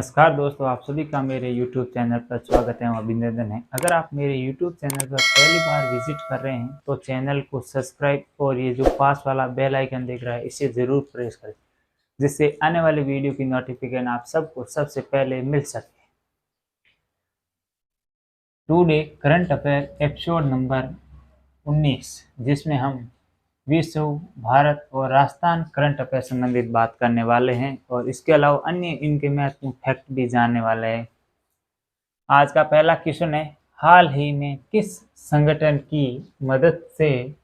नमस्कार दोस्तों, आप सभी का मेरे YouTube चैनल पर स्वागत है और अभिनंदन है। अगर आप मेरे YouTube चैनल पर पहली बार विजिट कर रहे हैं तो चैनल को सब्सक्राइब और ये जो पास वाला बेल आइकन दिख रहा है इसे ज़रूर प्रेस करें, जिससे आने वाले वीडियो की नोटिफिकेशन आप सबको सबसे पहले मिल सके। Today current affair episode number 19, जिसमें हम विश्व, भारत और राजस्थान करंट अफेयर संबंधित बात करने वाले हैं और इसके अलावा अन्य इनके महत्वपूर्ण फैक्ट भी जानने वाले हैं। आज का पहला क्वेश्चन है, हाल ही में किस संगठन की मदद से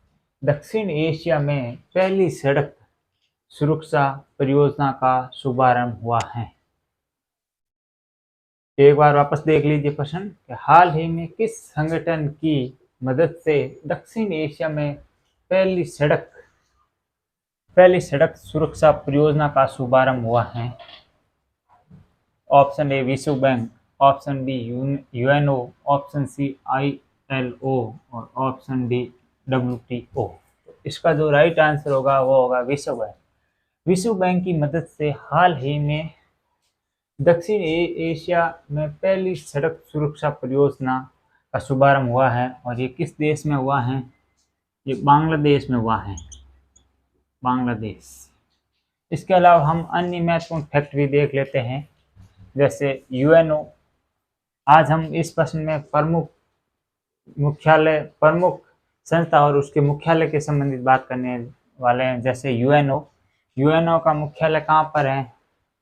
दक्षिण एशिया में पहली सड़क सुरक्षा परियोजना का शुभारंभ हुआ है? एक बार वापस देख लीजिए प्रश्न कि हाल ही में किस संगठन की मदद से दक्षिण एशिया में पहली सड़क सुरक्षा परियोजना का शुभारंभ हुआ है? ऑप्शन ए विश्व bank, option B UNO, option C ILO और ऑप्शन डी डब्ल्यूटीओ। इसका जो राइट आंसर होगा वो होगा विश्व बैंक। विश्व बैंक की मदद से हाल ही में दक्षिण एशिया में पहली सड़क सुरक्षा परियोजना का शुभारंभ हुआ है और ये किस देश में हुआ है? ये बांग्लादेश में हुआ है, बांग्लादेश। इसके अलावा हम अन्य महत्वपूर्ण फैक्ट भी देख लेते हैं, जैसे यूएनओ। आज हम इस प्रश्न में प्रमुख संस्था और उसके मुख्यालय के संबंधित बात करने वाले हैं। जैसे यूएनओ का मुख्यालय कहाँ पर है?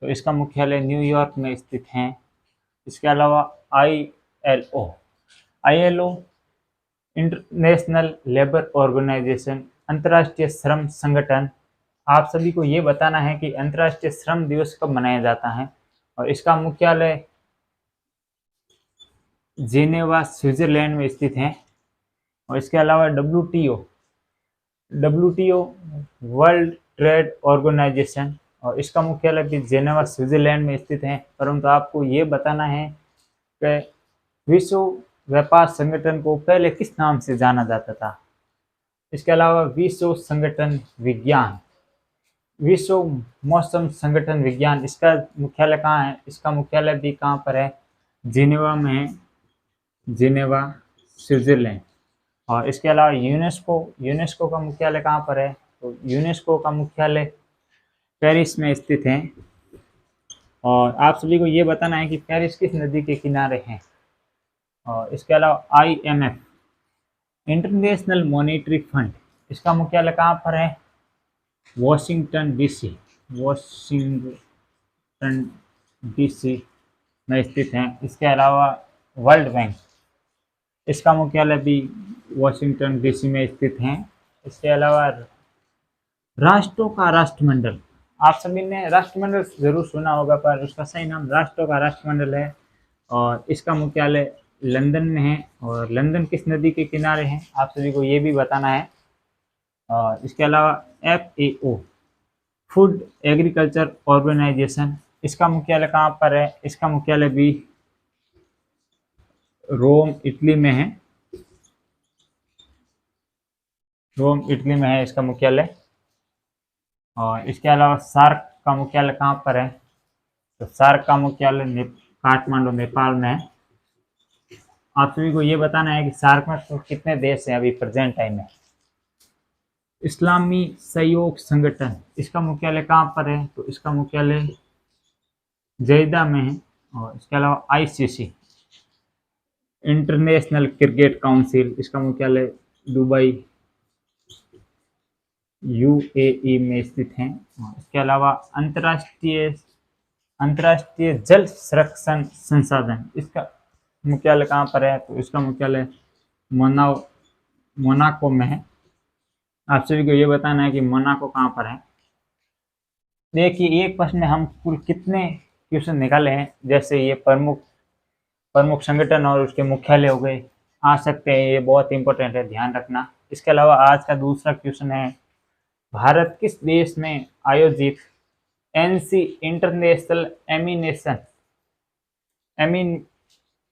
तो इसका मुख्यालय न्यूयॉर्क में स्थित है। इसके अलावा आईएलओ इंटरनेशनल लेबर ऑर्गेनाइजेशन, अंतर्राष्ट्रीय श्रम संगठन। आप सभी को ये बताना है कि अंतर्राष्ट्रीय श्रम दिवस कब मनाया जाता है और इसका मुख्यालय जिनेवा स्विट्जरलैंड में स्थित है। और इसके अलावा डब्ल्यूटीओ वर्ल्ड ट्रेड ऑर्गेनाइजेशन, और इसका मुख्यालय भी जिनेवा स्विट्जरलैंड में स्थित है। परंतु आपको ये बताना है कि विश्व व्यापार संगठन को पहले किस नाम से जाना जाता था? इसके अलावा विश्व मौसम संगठन विज्ञान, इसका मुख्यालय कहाँ है? इसका मुख्यालय भी कहाँ पर है? जिनेवा में है, जिनेवा स्विट्जरलैंड। और इसके अलावा यूनेस्को का मुख्यालय कहाँ पर है? तो यूनेस्को का मुख्यालय पेरिस में स्थित है। और आप सभी को ये बताना है कि पेरिस किस नदी के किनारे है। और इसके अलावा IMF इंटरनेशनल मॉनेटरी फंड, इसका मुख्यालय कहाँ पर है? वॉशिंगटन डीसी में स्थित है। इसके अलावा वर्ल्ड बैंक, इसका मुख्यालय भी वॉशिंगटन डीसी में स्थित है। इसके अलावा राष्ट्रों का राष्ट्रमंडल, आप सभी ने राष्ट्रमंडल जरूर सुना होगा, पर उसका सही नाम राष्ट्रों का राष्ट्रमंडल है और इसका मुख्यालय लंदन में है। और लंदन किस नदी के किनारे है, आप सभी को ये भी बताना है। और इसके अलावा FAO फूड एग्रीकल्चर ऑर्गेनाइजेशन, इसका मुख्यालय कहाँ पर है? इसका मुख्यालय भी रोम इटली में है, इसका मुख्यालय। और इसके अलावा सार्क का मुख्यालय कहाँ पर है? तो सार्क का मुख्यालय काठमांडू, नेपाल में है। आप सभी को ये बताना है कि सार्क में तो कितने देश हैं अभी प्रेजेंट टाइम में? इस्लामी सहयोग संगठन, इसका मुख्यालय कहाँ पर है? तो इसका मुख्यालय जेद्दा में है। और इसके अलावा ICC इंटरनेशनल क्रिकेट काउंसिल, इसका मुख्यालय दुबई UAE में स्थित है। इसके अलावा अंतर्राष्ट्रीय जल संरक्षण संसाधन, इसका मुख्यालय कहाँ पर है? तो इसका मुख्यालय मोनाको में है। आप सभी को ये बताना है कि मोनाको कहाँ पर है। देखिए, एक प्रश्न में हम कुल कितने क्वेश्चन निकाले हैं। जैसे ये प्रमुख संगठन और उसके मुख्यालय हो गए, आ सकते हैं, ये बहुत इंपॉर्टेंट है, ध्यान रखना। इसके अलावा आज का दूसरा क्वेश्चन है, भारत किस देश में आयोजित NC international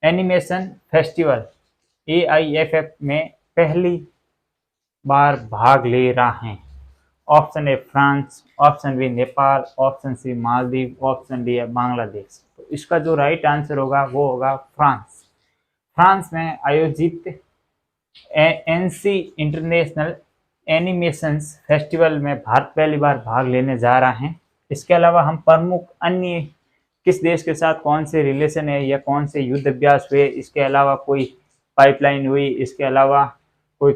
animation festival AIFF में पहली बार भाग ले रहा है? Option A France, option B Nepal, option C Maldives, option D है बांग्लादेश। तो इसका जो राइट आंसर होगा वो होगा फ्रांस। फ्रांस में आयोजित एनसी इंटरनेशनल एनिमेशंस फेस्टिवल में भारत पहली बार भाग लेने जा रहा है। इसके अलावा हम प्रमुख अन्य किस देश के साथ कौन से रिलेशन है या कौन से युद्ध अभ्यास हुए, इसके अलावा कोई पाइपलाइन हुई, इसके अलावा कोई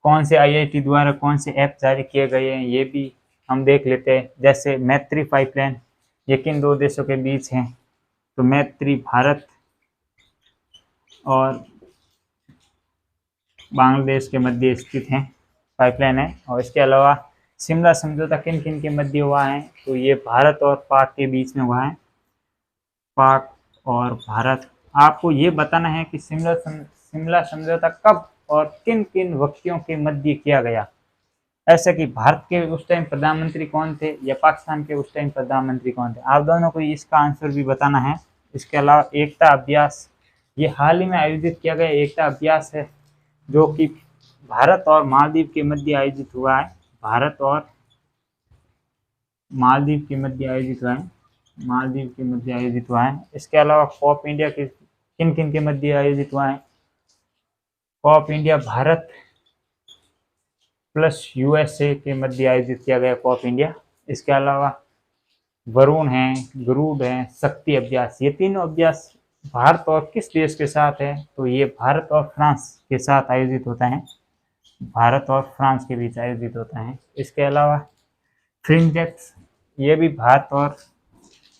कौन से आईआईटी द्वारा कौन से ऐप जारी किए गए हैं, ये भी हम देख लेते हैं। जैसे मैत्री पाइपलाइन, ये किन दो देशों के बीच है? तो मैत्री भारत और बांग्लादेश के मध्य स्थित है पाइपलाइन है। और इसके अलावा शिमला समझौता किन किन के मध्य हुआ है? तो ये भारत और पाक के बीच में हुआ है, पाक और भारत। आपको ये बताना है कि शिमला समझौता कब और किन किन व्यक्तियों के मध्य किया गया। ऐसा कि भारत के उस टाइम प्रधानमंत्री कौन थे या पाकिस्तान के उस टाइम प्रधानमंत्री कौन थे, आप दोनों को इसका आंसर भी बताना है। इसके अलावा एकता अभ्यास, ये हाल ही में आयोजित किया गया एकता अभ्यास है जो कि भारत और मालदीव के मध्य आयोजित हुआ है। भारत और मालदीव के मध्य आयोजित हुआ है, मालदीव के मध्य आयोजित हुआ है। इसके अलावा कॉप इंडिया के किन किन के मध्य आयोजित हुआ है? COP India Bharat plus USA के मध्य आयोजित किया गया कॉप इंडिया। इसके अलावा वरुण है, गरुड़ है, शक्ति अभ्यास, ये तीनों अभ्यास भारत और किस देश के साथ है? तो ये भारत और फ्रांस के साथ आयोजित होता है, भारत और फ्रांस के बीच आयोजित होता है। इसके अलावा फ्रिंजेक्स, ये भी भारत और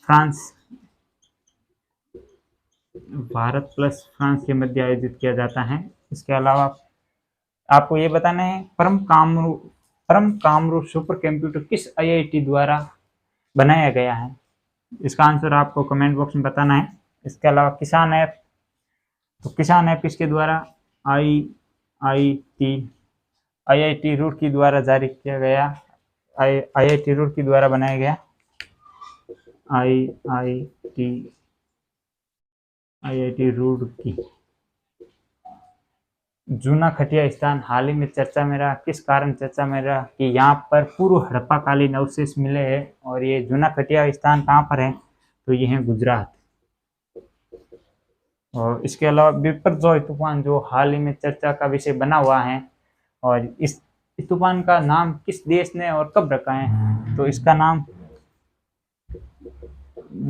फ्रांस, भारत प्लस फ्रांस के मध्य आयोजित किया जाता है। इसके अलावा आपको ये बताना है परम कामरू सुपर कंप्यूटर किस आईआईटी द्वारा बनाया गया है। इसका आंसर आपको कमेंट बॉक्स में बताना है। इसके अलावा किसान ऐप, तो किसान ऐप किसके द्वारा? आईआईटी रुड़की द्वारा जारी किया गया, आईआईटी रुड़की द्वारा बनाया गया, आईआईटी रुड़की। जूना खटिया स्थान हाल ही में चर्चा में रहा, किस कारण चर्चा में रहा? कि यहाँ पर पूर्व हड़प्पा कालीन अवशेष मिले हैं। और ये जूना खटिया स्थान कहाँ पर है? तो ये है गुजरात। और इसके अलावा बिपरजॉय तूफान जो हाल ही में चर्चा का विषय बना हुआ है, और इस तूफान का नाम किस देश ने और कब रखा है? तो इसका नाम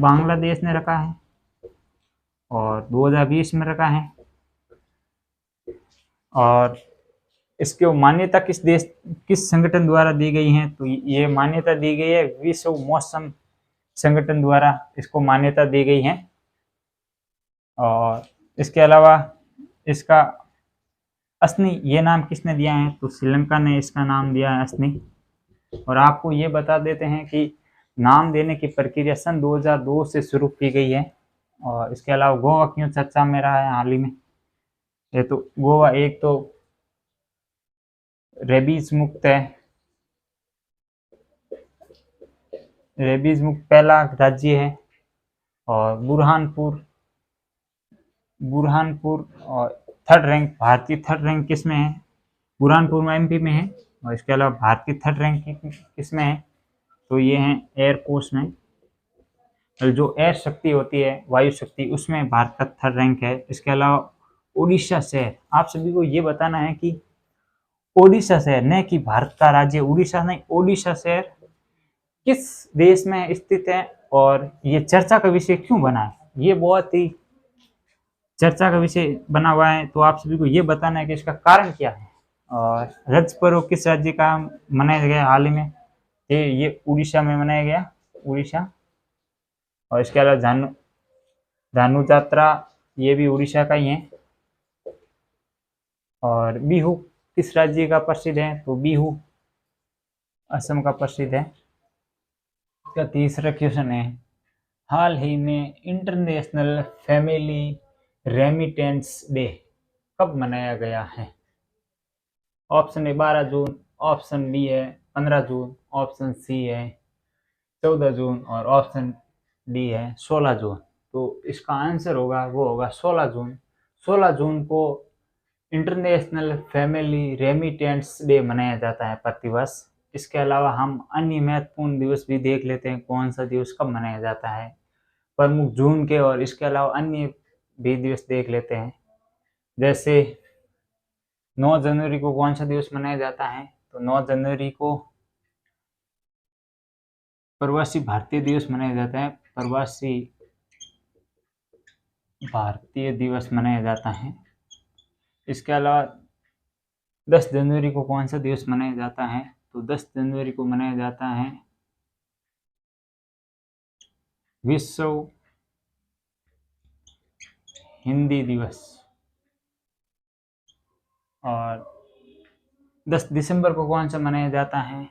बांग्लादेश ने रखा है और 2020 में रखा है। और इसकी मान्यता किस संगठन द्वारा दी गई है? तो ये मान्यता दी गई है विश्व मौसम संगठन द्वारा, इसको मान्यता दी गई है। और इसके अलावा इसका असनी, ये नाम किसने दिया है? तो श्रीलंका ने इसका नाम दिया है असनी। और आपको ये बता देते हैं कि नाम देने की प्रक्रिया सन 2002 से शुरू की गई है। और इसके अलावा गोवा क्यों चर्चा में रहा है हाल ही में? ये तो गोवा एक तो रेबीज मुक्त है, रेबीज मुक्त पहला राज्य है। और बुरहानपुर और थर्ड रैंक, भारतीय थर्ड रैंक किस में है? बुरहानपुर में एमपी में है। और इसके अलावा भारत की थर्ड रैंक किस में है? तो ये है एयरफोर्स में, जो एयर शक्ति होती है, वायु शक्ति, उसमें भारत का थर्ड रैंक है। इसके अलावा ओडिशा शहर, आप सभी को ये बताना है कि ओडिशा शहर, न कि भारत का राज्य उड़ीसा नहीं, ओडिशा शहर किस देश में स्थित है और ये चर्चा का विषय क्यों बना है? ये बहुत ही चर्चा का विषय बना हुआ है। तो आप सभी को ये बताना है कि इसका कारण क्या है। और रज पर्व किस राज्य का मनाया गया हाल ही में? ये उड़ीसा में मनाया गया, उड़ीसा। और इसके अलावा धानु यात्रा, ये भी उड़ीसा का ही है। और बिहू किस राज्य का प्रसिद्ध है? तो बिहू असम का प्रसिद्ध है। इसका तीसरा क्वेश्चन है, हाल ही में इंटरनेशनल फैमिली रेमिटेंस डे कब मनाया गया है? ऑप्शन ए 12 जून, ऑप्शन बी है 15 जून, ऑप्शन सी है 14 जून और ऑप्शन डी है 16 जून। तो इसका आंसर होगा वो होगा 16 जून। 16 जून को इंटरनेशनल फैमिली रेमिटेंस डे मनाया जाता है प्रतिवर्ष। इसके अलावा हम अन्य महत्वपूर्ण दिवस भी देख लेते हैं, कौन सा दिवस कब मनाया जाता है। प्रमुख जून के और इसके अलावा अन्य भी दिवस देख लेते हैं। जैसे 9 जनवरी को कौन सा दिवस मनाया जाता है, तो 9 जनवरी को प्रवासी भारतीय दिवस मनाया जाता है। प्रवासी भारतीय दिवस मनाया जाता है। इसके अलावा 10 जनवरी को कौन सा दिवस मनाया जाता है, तो 10 जनवरी को मनाया जाता है विश्व हिंदी दिवस। और 10 दिसंबर को कौन सा मनाया जाता है,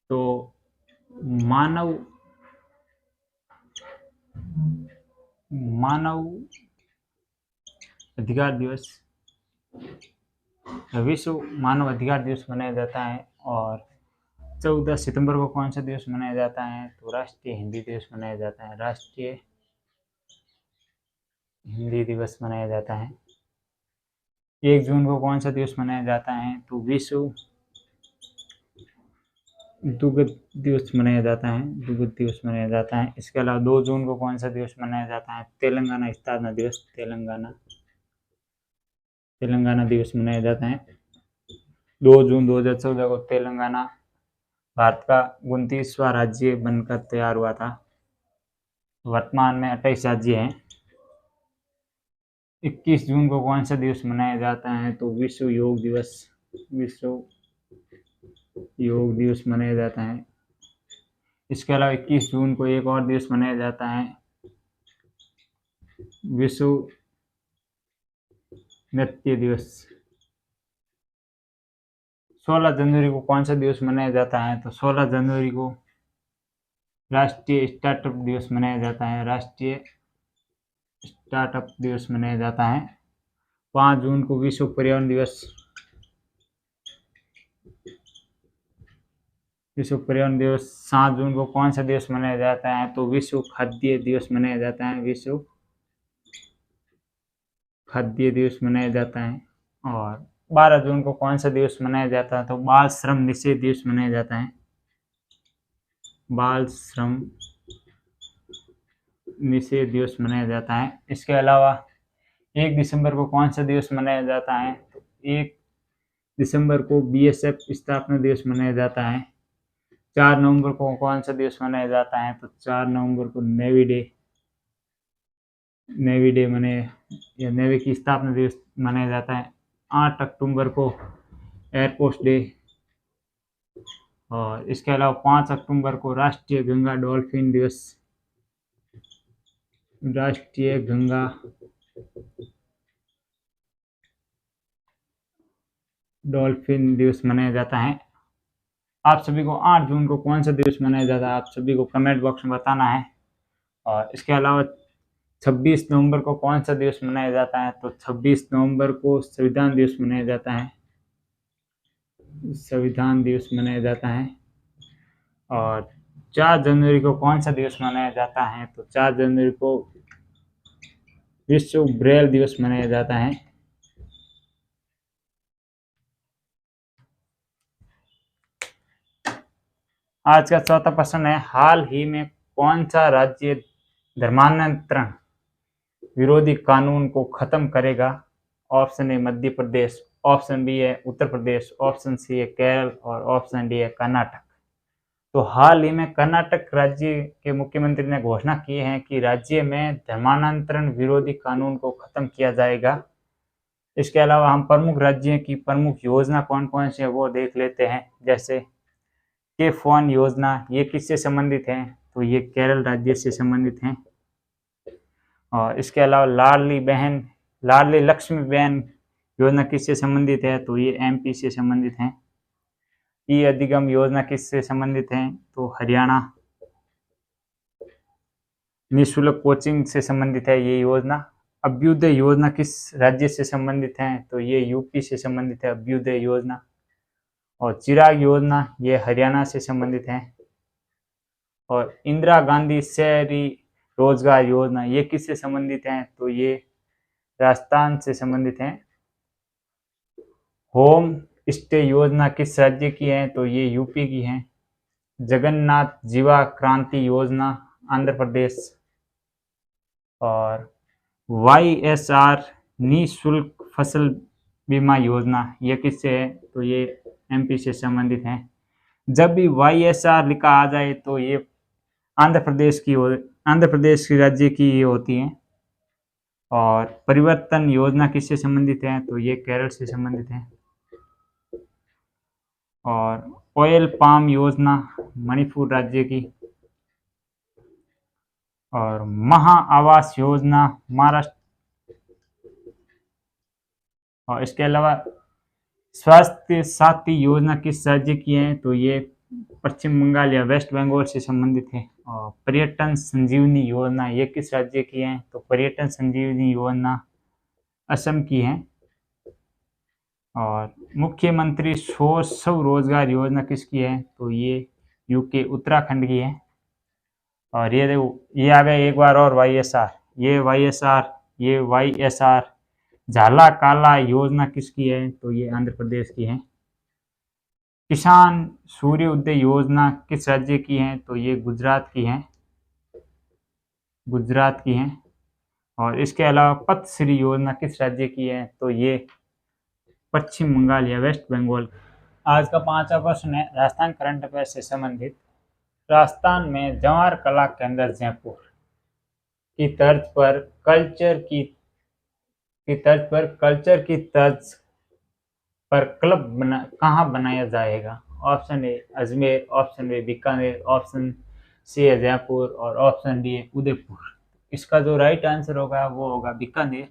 तो मानव अधिकार दिवस, विश्व मानव अधिकार दिवस मनाया जाता है। और 14 सितंबर को कौन सा दिवस मनाया जाता है, तो राष्ट्रीय हिंदी दिवस मनाया जाता है। राष्ट्रीय हिंदी दिवस मनाया जाता है। 1 जून को कौन सा दिवस मनाया जाता है, तो विश्व दुग्ध दिवस मनाया जाता है। दुग्ध दिवस मनाया जाता है। इसके अलावा 2 जून को कौन सा दिवस मनाया जाता है, तेलंगाना स्थापना दिवस। तेलंगाना दिवस मनाया जाता है। 2 जून 2014 को तेलंगाना भारत का 29वां राज्य बनकर तैयार हुआ था। वर्तमान में 28 राज्य हैं। 21 जून को कौन सा दिवस मनाया जाता है, तो विश्व योग दिवस। विश्व योग दिवस मनाया जाता है। इसके अलावा 21 जून को एक और दिवस मनाया जाता है, विश्व नृत्य दिवस। 16 जनवरी को कौन सा दिवस मनाया जाता है, तो 16 जनवरी को राष्ट्रीय स्टार्टअप दिवस मनाया जाता है। राष्ट्रीय स्टार्टअप दिवस मनाया जाता है। 5 जून को विश्व पर्यावरण दिवस। विश्व पर्यावरण दिवस। 7 जून को कौन सा दिवस मनाया जाता है, तो विश्व खाद्य दिवस मनाया जाता है। विश्व खाद्य दिवस मनाया जाता है। और 12 जून को कौन सा दिवस मनाया जाता है, तो बाल श्रम निषेध दिवस मनाया जाता है। बाल श्रम निषेध दिवस मनाया जाता है। इसके अलावा 1 दिसंबर को कौन सा दिवस मनाया जाता है, तो 1 दिसंबर को बीएसएफ स्थापना दिवस मनाया जाता है। 4 नवंबर को कौन सा दिवस मनाया जाता है, तो 4 नवंबर को नेवी डे नेवी की स्थापना दिवस मनाया जाता है। 8 अक्टूबर को एयरफोर्स डे। और इसके अलावा 5 अक्टूबर को राष्ट्रीय गंगा डॉल्फिन दिवस। राष्ट्रीय गंगा डॉल्फिन दिवस मनाया जाता है। आप सभी को 8 जून को कौन सा दिवस मनाया जाता है, आप सभी को कमेंट बॉक्स में बताना है। और इसके अलावा 26 नवंबर को कौन सा दिवस मनाया जाता है, तो 26 नवंबर को संविधान दिवस मनाया जाता है। संविधान दिवस मनाया जाता है। और 4 जनवरी को कौन सा दिवस मनाया जाता है, तो 4 जनवरी को विश्व ब्रेल दिवस मनाया जाता है। आज का चौथा प्रश्न है, हाल ही में कौन सा राज्य धर्मांतरण विरोधी कानून को खत्म करेगा? Option A Madhya Pradesh, option B है उत्तर प्रदेश, ऑप्शन सी है केरल और ऑप्शन डी है कर्नाटक। तो हाल ही में कर्नाटक राज्य के मुख्यमंत्री ने घोषणा की है कि राज्य में धर्मांतरण विरोधी कानून को खत्म किया जाएगा। इसके अलावा हम प्रमुख राज्यों की प्रमुख योजना कौन कौन सी है वो देख लेते हैं। जैसे K-4 योजना, ये किससे संबंधित है, तो ये केरल राज्य से संबंधित हैं। और इसके अलावा लाडली लक्ष्मी बहन योजना किससे संबंधित है, तो ये MP से संबंधित हैं। ई अधिगम योजना किससे संबंधित है, तो हरियाणा। निःशुल्क कोचिंग से संबंधित है ये योजना। अभ्युदय योजना किस राज्य से संबंधित है, तो ये UP से संबंधित है अभ्युदय योजना। और चिराग योजना ये हरियाणा से संबंधित है। और इंदिरा गांधी शहरी रोजगार योजना ये किससे संबंधित है, तो ये राजस्थान से संबंधित है। होम स्टे योजना किस राज्य की है? तो ये यूपी की है। जगन्नाथ जीवा क्रांति योजना आंध्र प्रदेश। और YSR निःशुल्क फसल बीमा योजना ये किससे है? तो ये MP से संबंधित है। जब भी YSR लिखा आ जाए तो ये आंध्र प्रदेश की राज्य की ये होती है। और परिवर्तन योजना किससे संबंधित है? तो ये केरल से संबंधित है। और ऑयल पाम योजना मणिपुर राज्य की। और महा आवास योजना महाराष्ट्र। और इसके अलावा स्वास्थ्य साथी योजना किस राज्य की है? तो ये पश्चिम बंगाल या वेस्ट बंगाल से संबंधित है। और पर्यटन संजीवनी योजना ये किस राज्य की है? तो पर्यटन संजीवनी योजना असम की है। और मुख्यमंत्री स्वरोजगार योजना किसकी है? तो ये यूके उत्तराखंड की है। और ये देखो ये आ गए एक बार और YSR, ये YSR झाला काला योजना किसकी है? तो ये आंध्र प्रदेश की है। किसान सूर्य उदय योजना किस राज्य की है? तो ये गुजरात की है। और इसके अलावा पथश्री योजना किस राज्य की है? तो ये पश्चिम बंगाल या वेस्ट बंगाल। आज का 5वां प्रश्न है राजस्थान करंट अफेयर से संबंधित। राजस्थान में जवाहर कला केंद्र जयपुर की तर्ज पर कल्चर की तर्ज पर क्लब कहाँ बनाया जाएगा? Option A Ajmer, option B Bikaner, option C है जयपुर और ऑप्शन डी है उदयपुर। इसका जो राइट आंसर होगा वो होगा बीकानेर।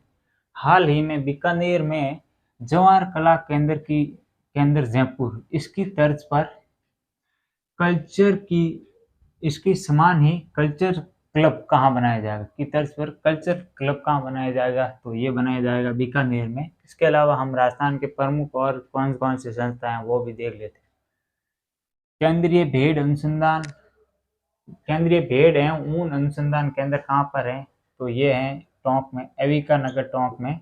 हाल ही में बीकानेर में जवाहर कला केंद्र जयपुर इसकी तर्ज पर इसके समान ही कल्चर क्लब कहाँ बनाया जाएगा की तर्ज पर कल्चर क्लब कहाँ बनाया जाएगा? तो ये बनाया जाएगा बीकानेर में। इसके अलावा हम राजस्थान के प्रमुख और कौन कौन से संस्था हैं वो भी देख लेते हैं। केंद्रीय भेड़ एवं ऊन अनुसंधान केंद्र कहाँ पर है? तो ये है टोंक में, एविका नगर टोंक में।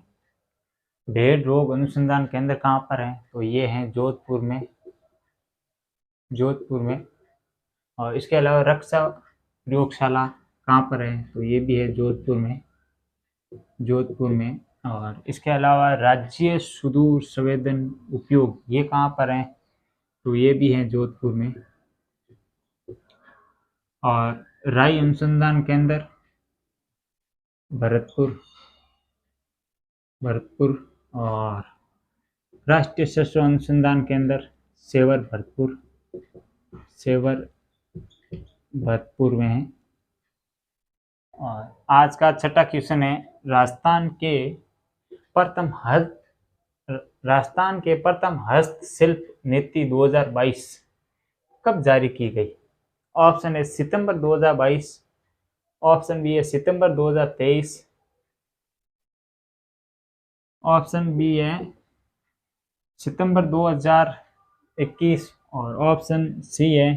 भेड़ रोग अनुसंधान केंद्र कहाँ पर है? तो ये है जोधपुर में। और इसके अलावा रक्षा प्रयोगशाला कहाँ पर है? तो ये भी है जोधपुर में। और इसके अलावा राज्य सुदूर संवेदन उपयोग ये कहाँ पर है? तो ये भी है जोधपुर में। और राई अनुसंधान केंद्र भरतपुर। और राष्ट्रीय शस्त्र अनुसंधान केंद्र सेवर भरतपुर में है। और आज का 6वां क्वेश्चन है राजस्थान के प्रथम हस्तशिल्प नीति 2022 कब जारी की गई? ऑप्शन है सितंबर 2022, ऑप्शन बी है सितंबर 2023, ऑप्शन बी है सितंबर 2021 और ऑप्शन सी है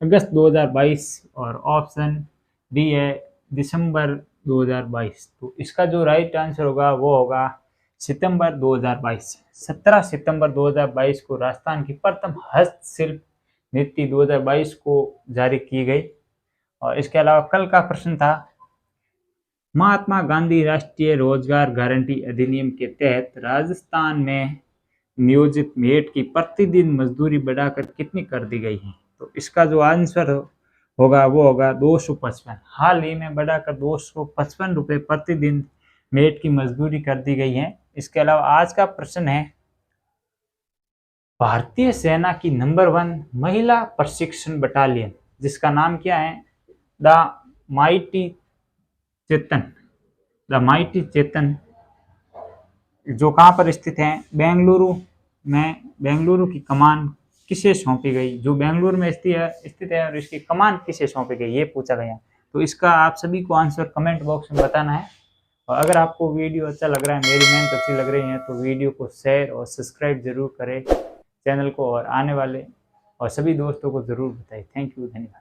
अगस्त 2022 और ऑप्शन डी है दिसंबर 2022। तो इसका जो राइट आंसर होगा वो होगा सितंबर 2022। 17 सितंबर 2022 को राजस्थान की प्रथम हस्तशिल्प नीति 2022 को जारी की गई। और इसके अलावा कल का प्रश्न था महात्मा गांधी राष्ट्रीय रोजगार गारंटी अधिनियम के तहत राजस्थान में नियोजित मेट की प्रतिदिन मजदूरी बढ़ाकर कितनी कर दी गई है? तो इसका जो आंसर होगा वो होगा 255। हाल ही में बढ़ाकर 255 रुपये प्रतिदिन मेट की मजदूरी कर दी गई है। इसके अलावा आज का प्रश्न है भारतीय सेना की नंबर 1 महिला प्रशिक्षण बटालियन जिसका नाम क्या है? द माइटी चेतन जो कहाँ पर स्थित है? बेंगलुरु की कमान किसे सौंपी गई? जो बेंगलुरु में स्थित है और इसकी कमान किसे सौंपी गई ये पूछा गया। तो इसका आप सभी को आंसर कमेंट बॉक्स में बताना है। और अगर आपको वीडियो अच्छा लग रहा है, मेरी मेहनत अच्छी लग रही है तो वीडियो को शेयर और सब्सक्राइब जरूर करें चैनल को और आने वाले और सभी दोस्तों को जरूर बताएं। थैंक यू, धन्यवाद।